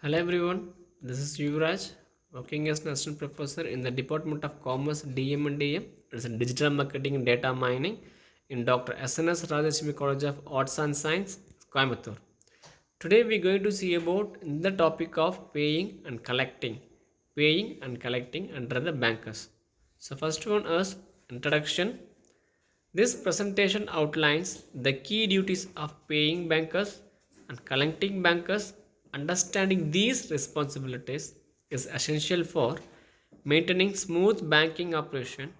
Hello everyone, this is Yuvraj, working as an assistant professor in the Department of Commerce DM and DM. It's in Digital Marketing and Data Mining in Dr. SNS Rajashmi College of Arts and Science, Coimbatore. Today we are going to see about the topic of paying and collecting under the bankers. So first one is introduction. This presentation outlines the key duties of paying bankers and collecting bankers. Understanding these responsibilities is essential for maintaining smooth banking operation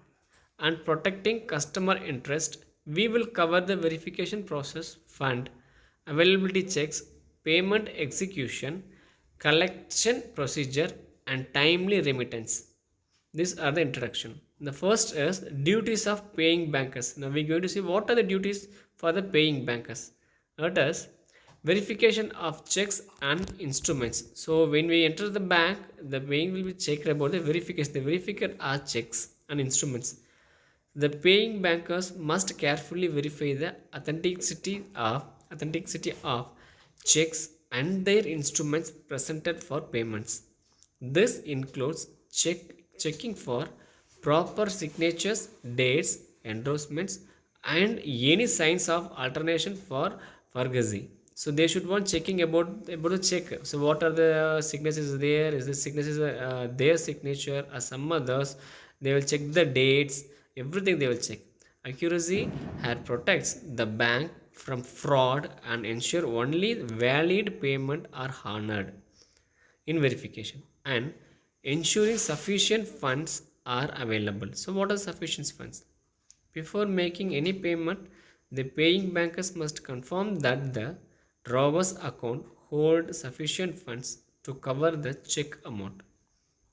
and protecting customer interest. We will cover the verification process, fund availability checks, payment execution, collection procedure, and timely remittance. These are the introduction. The first is duties of paying bankers. Now we're going to see what are the duties for the paying bankers. That is verification of checks and instruments. So when we enter the bank, the bank will be checked about the verification. The verifier are checks and instruments. The paying bankers must carefully verify the authenticity of checks and their instruments presented for payments. This includes checking for proper signatures, dates, endorsements, and any signs of alternation for forgery. So they should want checking about the check. So what are the signatures there? Is the signatures their signature or some others? They will check the dates. Everything they will check. Accuracy here protects the bank from fraud and ensure only valid payment are honored in verification and ensuring sufficient funds are available. So what are sufficient funds? Before making any payment, the paying bankers must confirm that the drawer's account hold sufficient funds to cover the check amount.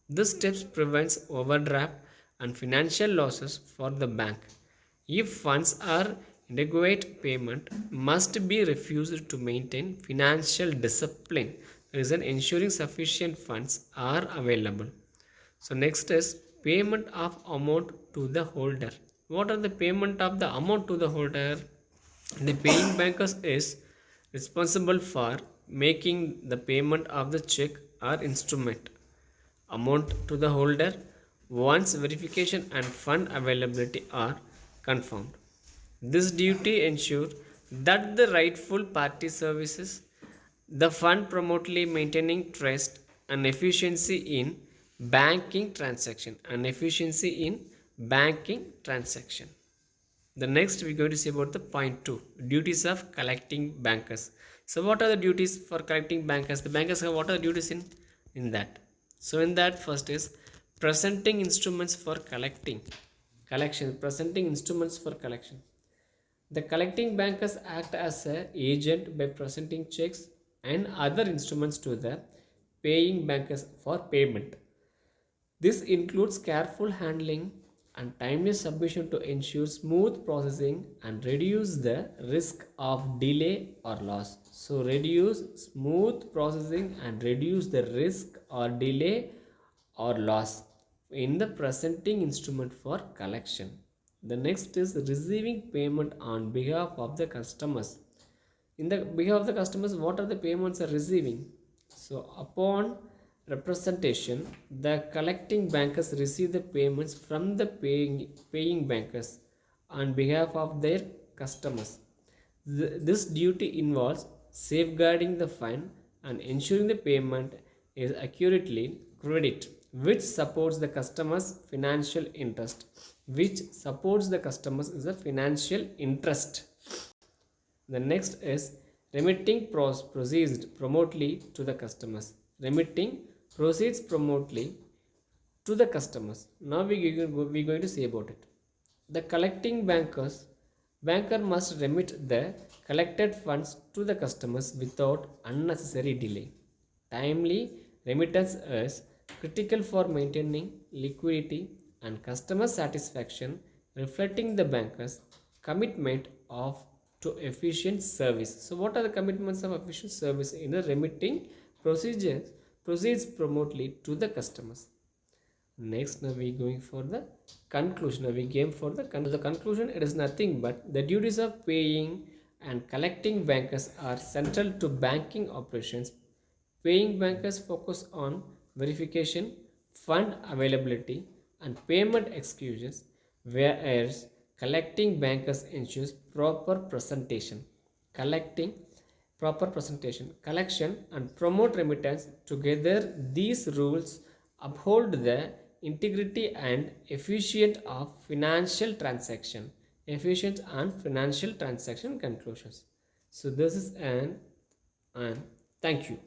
This step prevents overdraft and financial losses for the bank. If funds are inadequate, payment must be refused to maintain financial discipline. Reason ensuring sufficient funds are available. So next is payment of amount to the holder. What are the payment of the amount to the holder? The paying bankers is responsible for making the payment of the check or instrument amount to the holder once verification and fund availability are confirmed. This duty ensures that the rightful party services the fund promotingly maintaining trust and efficiency in banking transaction. The next we're going to see about the point 2 duties of collecting bankers. So what are the duties for collecting bankers? The bankers have what are the duties in that? So in that first is presenting instruments for presenting instruments for collection. The collecting bankers act as an agent by presenting checks and other instruments to the paying bankers for payment. This includes careful handling and timely submission to ensure smooth processing and reduce the risk of delay or loss. So reduce smooth processing and reduce the risk or delay or loss in the presenting instrument for collection. The next is receiving payment on behalf of the customers. In the behalf of the customers, what are the payments are receiving? So upon representation, the collecting bankers receive the payments from the paying bankers on behalf of their customers. This duty involves safeguarding the fund and ensuring the payment is accurately credited, which supports the customer's financial interest. The next is remitting proceeds promotely to the customers. Remitting proceeds promotely to the customers. Now we're going to see about it. The collecting banker must remit the collected funds to the customers without unnecessary delay. Timely remittance is critical for maintaining liquidity and customer satisfaction, reflecting the banker's commitment of to efficient service. So what are the commitments of efficient service in the remitting procedures proceeds promotely to the customers? Next, now we going for the conclusion. Now we came for the conclusion. It is nothing but the duties of paying and collecting bankers are central to banking operations. Paying bankers focus on verification, fund availability, and payment excuses, whereas collecting bankers ensures collection and promote remittance. Together, these rules uphold the integrity and efficient and financial transaction conclusions. So this is an and thank you.